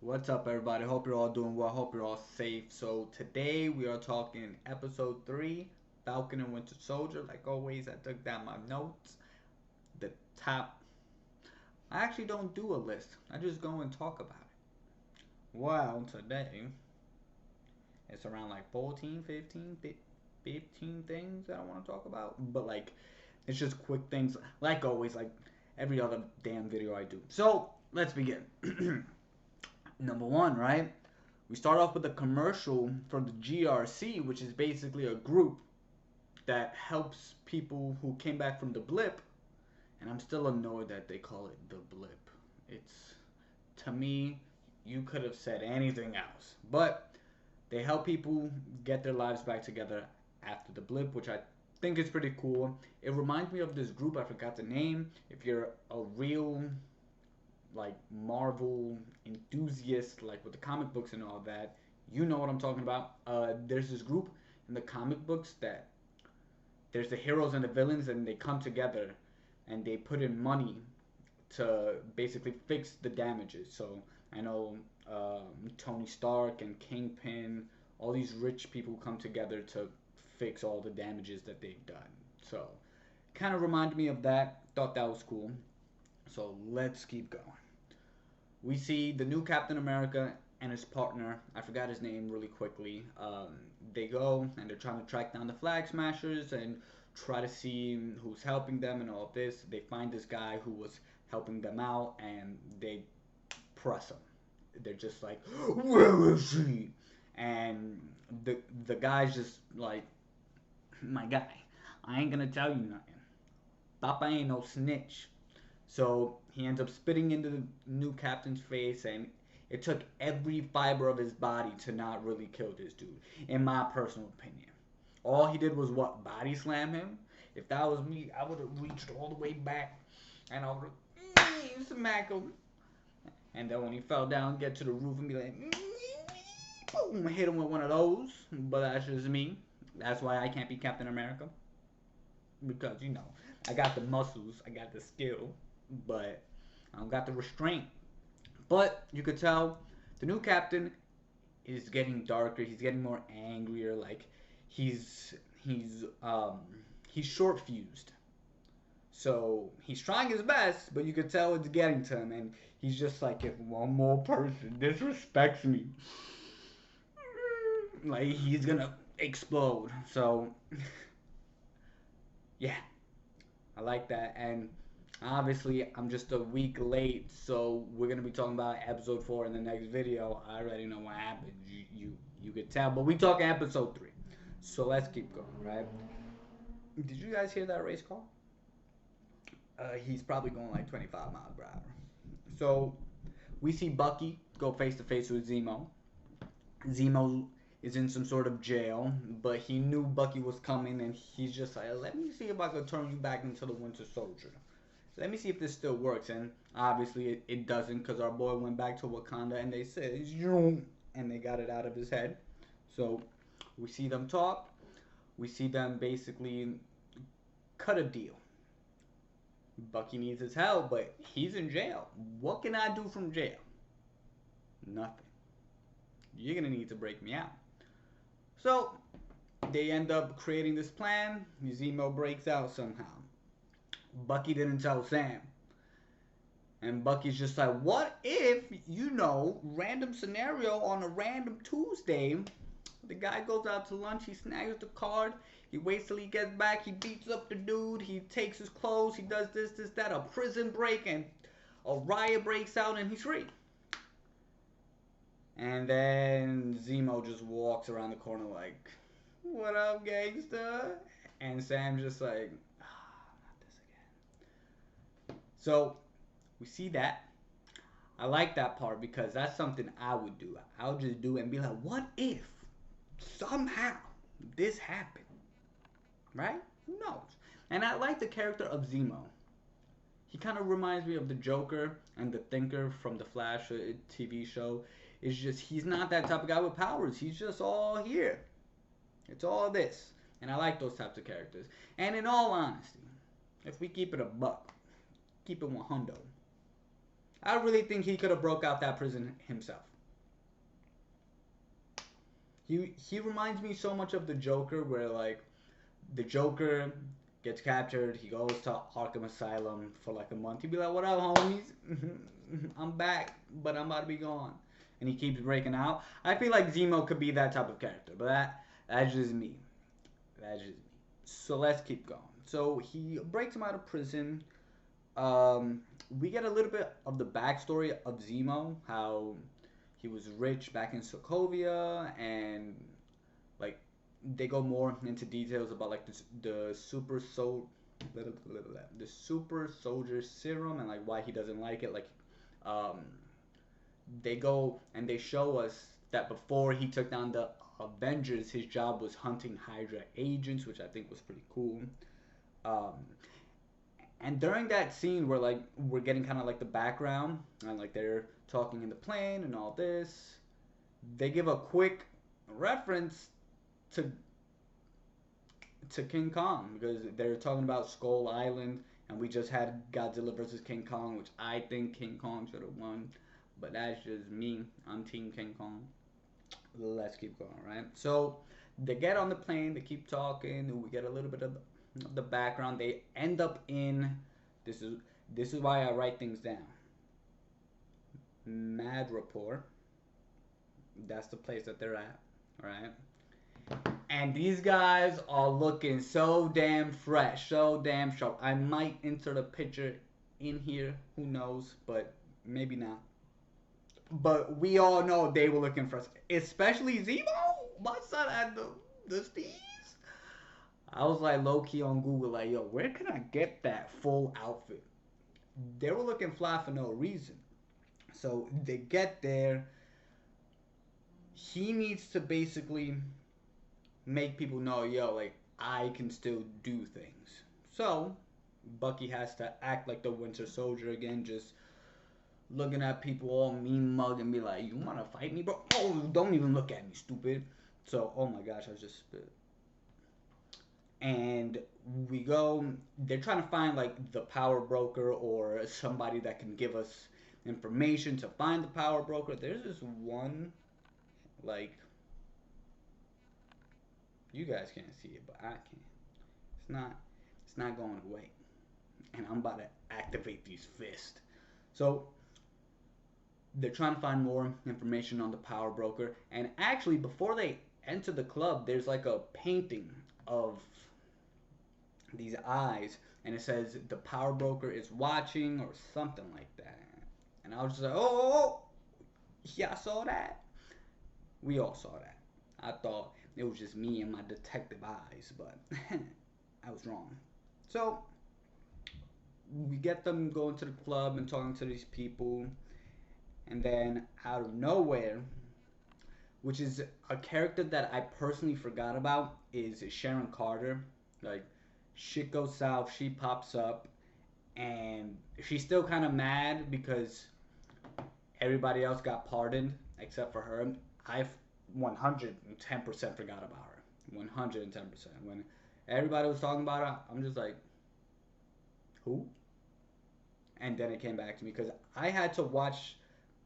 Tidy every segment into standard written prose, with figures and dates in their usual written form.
What's up, everybody? Hope you're all doing well. Hope you're all safe. So today we are talking episode 3, Falcon and Winter Soldier. Like always, I took down my notes. The top. I actually don't do a list. I just go and talk about it. Well, today it's around like 14, 15 things that I want to talk about. But like, it's just quick things. Like always, like every other damn video I do. So let's begin. Number one, right? We start off with a commercial for the GRC, which is basically a group that helps people who came back from the blip. And I'm still annoyed that they call it the blip. It's, to me, you could have said anything else. But they help people get their lives back together after the blip, which I think is pretty cool. It reminds me of this group, I forgot the name. If you're a real like Marvel enthusiast, like with the comic books and all that, you know what I'm talking about. There's this group in the comic books that there's the heroes and the villains, and they come together and they put in money to basically fix the damages. So I know Tony Stark and Kingpin, all these rich people come together to fix all the damages that they've done. So kind of reminded me of that. Thought that was cool. So let's keep going. We see the new Captain America and his partner. I forgot his name really quickly. They go and they're trying to track down the Flag Smashers and try to see who's helping them and all of this. They find this guy who was helping them out and they press him. They're just like, where is he? And the guy's just like, my guy, I ain't gonna tell you nothing. Papa ain't no snitch. So he ends up spitting into the new captain's face, and it took every fiber of his body to not really kill this dude, in my personal opinion. All he did was what? Body slam him? If that was me, I would have reached all the way back and I would have smacked him. And then when he fell down, get to the roof and be like, boom, hit him with one of those. But that's just me. That's why I can't be Captain America. Because, I got the muscles, I got the skill, but I don't got the restraint. But you could tell the new captain is getting darker. He's getting more angrier. Like he's short fused. So he's trying his best, but you could tell it's getting to him, and he's just like, if one more person disrespects me, like he's gonna explode. So yeah, I like that, and obviously I'm just a week late, so we're gonna be talking about episode 4 in the next video. I already know what happened. You could tell, but we talking episode 3, so let's keep going. Right? Did you guys hear that race car? He's probably going like 25 miles per hour. So we see Bucky go face to face with Zemo. Zemo is in some sort of jail, but he knew Bucky was coming, and he's just like, let me see if I can turn you back into the Winter Soldier. Let me see if this still works. And obviously it doesn't, because our boy went back to Wakanda and they said, you, and they got it out of his head. So we see them talk. We see them basically cut a deal. Bucky needs his help, but he's in jail. What can I do from jail? Nothing. You're going to need to break me out. So they end up creating this plan. Zemo breaks out somehow. Bucky didn't tell Sam. And Bucky's just like, what if, random scenario on a random Tuesday, the guy goes out to lunch, he snags the card, he waits till he gets back, he beats up the dude, he takes his clothes, he does this, that, a prison break, and a riot breaks out, and he's free. And then Zemo just walks around the corner like, what up, gangsta? And Sam's just like, not this again. So we see that. I like that part because that's something I would do. I would just do it and be like, what if somehow this happened? Right? Who knows? And I like the character of Zemo. He kind of reminds me of the Joker and the Thinker from the Flash TV show. It's just, he's not that type of guy with powers. He's just all here. It's all this. And I like those types of characters. And in all honesty, if we keep it a buck, keep it 100, I really think he could have broke out that prison himself. He reminds me so much of the Joker, where like the Joker gets captured, he goes to Arkham Asylum for like a month. He'd be like, "What up, homies? I'm back, but I'm about to be gone," and he keeps breaking out. I feel like Zemo could be that type of character, but that's just me. That's just me. So let's keep going. So he breaks him out of prison. We get a little bit of the backstory of Zemo, how he was rich back in Sokovia, and like they go more into details about like the the super soldier serum and like why he doesn't like it. Like, um, they go and they show us that before he took down the Avengers, his job was hunting Hydra agents, which I think was pretty cool. Um, and during that scene where like we're getting kind of like the background and like they're talking in the plane and all this, they give a quick reference to King Kong because they're talking about Skull Island, and we just had Godzilla versus King Kong, which I think King Kong should have won, but that's just me. I'm Team King Kong. Let's keep going, right? So they get on the plane, they keep talking, we get a little bit of the background. They end up in this is this is why I write things down. Mad Rapport. That's the place that they're at, right? And these guys are looking so damn fresh, so damn sharp. I might insert a picture in here, who knows, but maybe not. But we all know they were looking fresh, especially Zemo. My son had the steez. I was like low key on Google, like, yo, where can I get that full outfit? They were looking fly for no reason. So they get there. He needs to basically make people know, yo, like I can still do things. So Bucky has to act like the Winter Soldier again, just looking at people all mean mug and be like, "You wanna fight me, bro? Oh, don't even look at me, stupid." So, oh my gosh, I just spit. And we go. They're trying to find like the power broker or somebody that can give us information to find the power broker. There's this one, like, you guys can't see it, but I can. It's not. It's not going away. And I'm about to activate these fists. So they're trying to find more information on the power broker. And actually, before they enter the club, there's like a painting of these eyes, and it says the power broker is watching or something like that. And I was just like, oh, yeah, I saw that. We all saw that. I thought it was just me and my detective eyes, but I was wrong. So we get them going to the club and talking to these people, and then out of nowhere, which is a character that I personally forgot about, is Sharon Carter. Like, shit goes south, she pops up, and she's still kind of mad because everybody else got pardoned except for her. I 110% forgot about her. 110%. When everybody was talking about her, I'm just like, who? And then it came back to me because I had to watch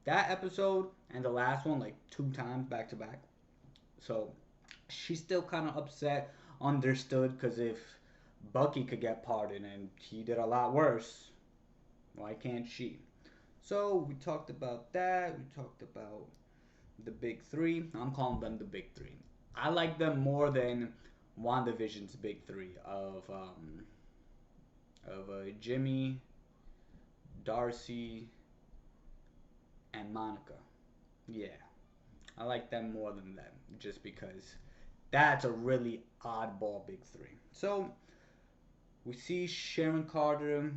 that episode and the last one like 2 times back to back. So she's still kind of upset, understood, because if Bucky could get pardoned and he did a lot worse, why can't she? So we talked about that. We talked about the big three. I'm calling them the big three. I like them more than WandaVision's big three of Jimmy, Darcy, and Monica. Yeah, I like them more than them just because that's a really oddball big three. So we see Sharon Carter.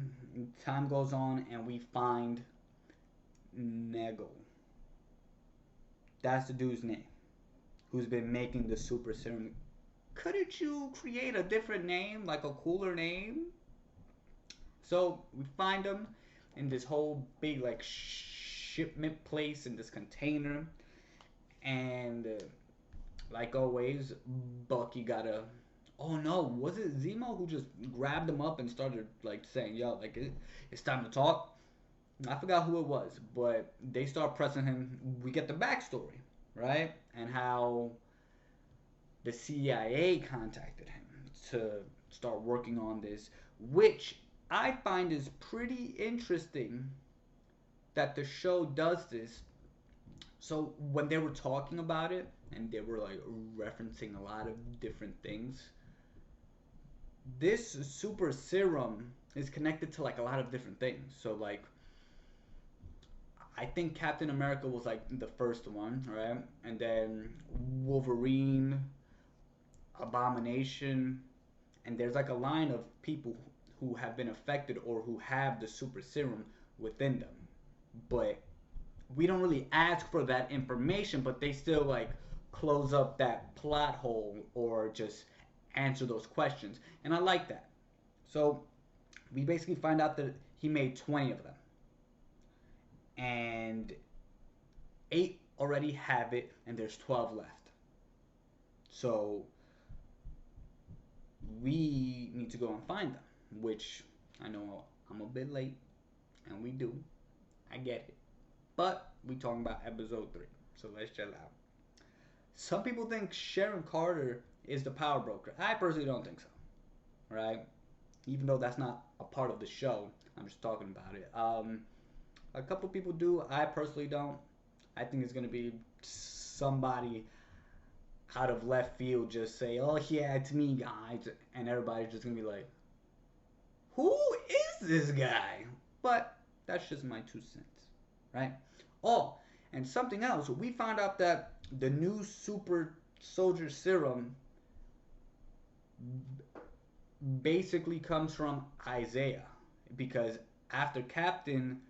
Time goes on, and we find Nego. That's the dude's name. Who's been making the super serum? Couldn't you create a different name, like a cooler name? So we find him in this whole big like shipment place in this container, and like always, Bucky got a. Oh no, was it Zemo who just grabbed him up and started like saying, "Yo, like it's time to talk"? I forgot who it was, but they start pressing him. We get the backstory, right? And how the CIA contacted him to start working on this, which I find is pretty interesting that the show does this. So when they were talking about it and they were like referencing a lot of different things, this super serum is connected to like a lot of different things. So like I think Captain America was like the first one, right? And then Wolverine, Abomination, and there's like a line of people who have been affected or who have the super serum within them. But we don't really ask for that information, but they still like close up that plot hole or just answer those questions. And I like that. So we basically find out that he made 20 of them. And 8 already have it, and there's 12 left. So we need to go and find them, which I know I'm a bit late, and we do. I get it. But we talking about episode 3, so let's chill out. Some people think Sharon Carter is the power broker. I personally don't think so, right? Even though that's not a part of the show, I'm just talking about it. A couple people do. I personally don't. I think it's gonna be somebody out of left field just say, "Oh yeah, it's me, guys," and everybody's just gonna be like, "Who is this guy?" But that's just my 2 cents, right? Oh, and something else. We found out that the new super soldier serum basically comes from Isaiah because after Captain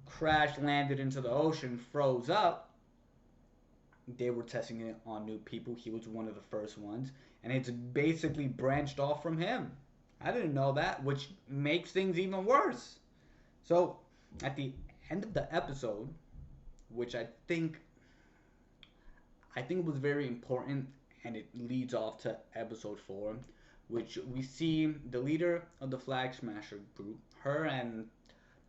crash landed into the ocean, froze up, they were testing it on new people. He was one of the first ones, and it's basically branched off from him. I didn't know that, which makes things even worse. So, at the end of the episode, which I think was very important, and it leads off to episode 4, which we see the leader of the Flag Smasher group, her and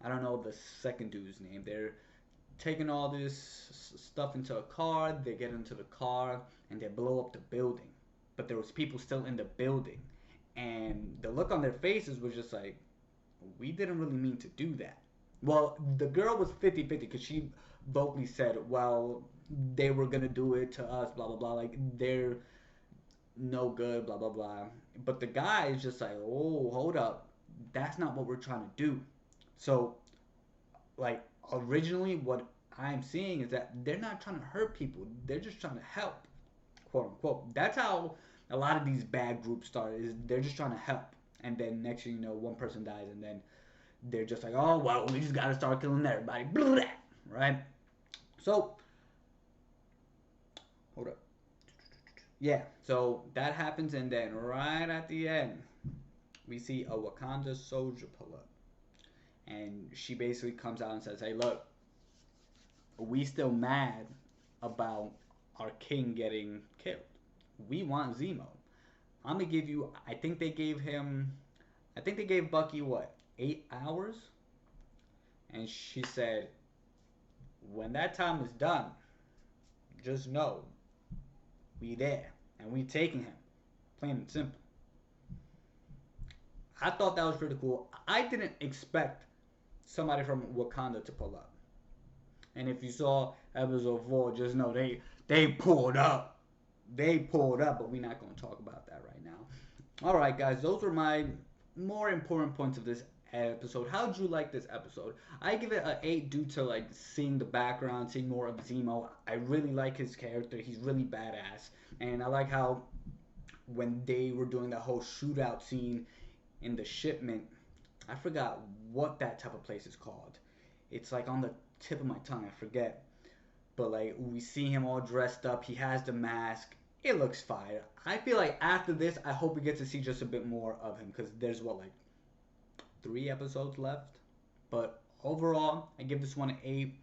I don't know the second dude's name. They're taking all this stuff into a car. They get into the car and they blow up the building. But there was people still in the building, and the look on their faces was just like, we didn't really mean to do that. Well, the girl was 50-50 because she vocally said, well, they were gonna do it to us, blah blah blah. Like they're no good, blah blah blah. But the guy is just like, oh, hold up, that's not what we're trying to do. So like originally what I'm seeing is that they're not trying to hurt people. They're just trying to help, quote unquote. That's how a lot of these bad groups start. Is they're just trying to help, and then next thing you know, one person dies, and then they're just like, oh well, we just gotta start killing everybody, blah, right? So hold up, yeah. So that happens, and then right at the end, we see a Wakanda soldier pull up, and she basically comes out and says, hey, look, we still mad about our king getting killed. We want Zemo. I'm gonna give you. I think they gave him. I think they gave Bucky what 8 hours, and she said, when that time is done, just know we there and we taking him. Plain and simple. I thought that was pretty cool. I didn't expect somebody from Wakanda to pull up. And if you saw episode 4, just know they pulled up. They pulled up, but we're not going to talk about that right now. All right, guys, those were my more important points of this episode. How did you like this episode? I give it an 8 due to like seeing the background, seeing more of Zemo. I really like his character. He's really badass, and I like how when they were doing that whole shootout scene in the shipment, I forgot what that type of place is called. It's like on the tip of my tongue. I forget. But like we see him all dressed up. He has the mask. It looks fire. I feel like after this, I hope we get to see just a bit more of him because there's what like 3 episodes left. But overall, I give this one an 8.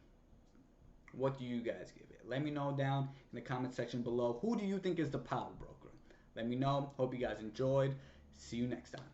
What do you guys give it? Let me know down in the comment section below. Who do you think is the power broker? Let me know. Hope you guys enjoyed. See you next time.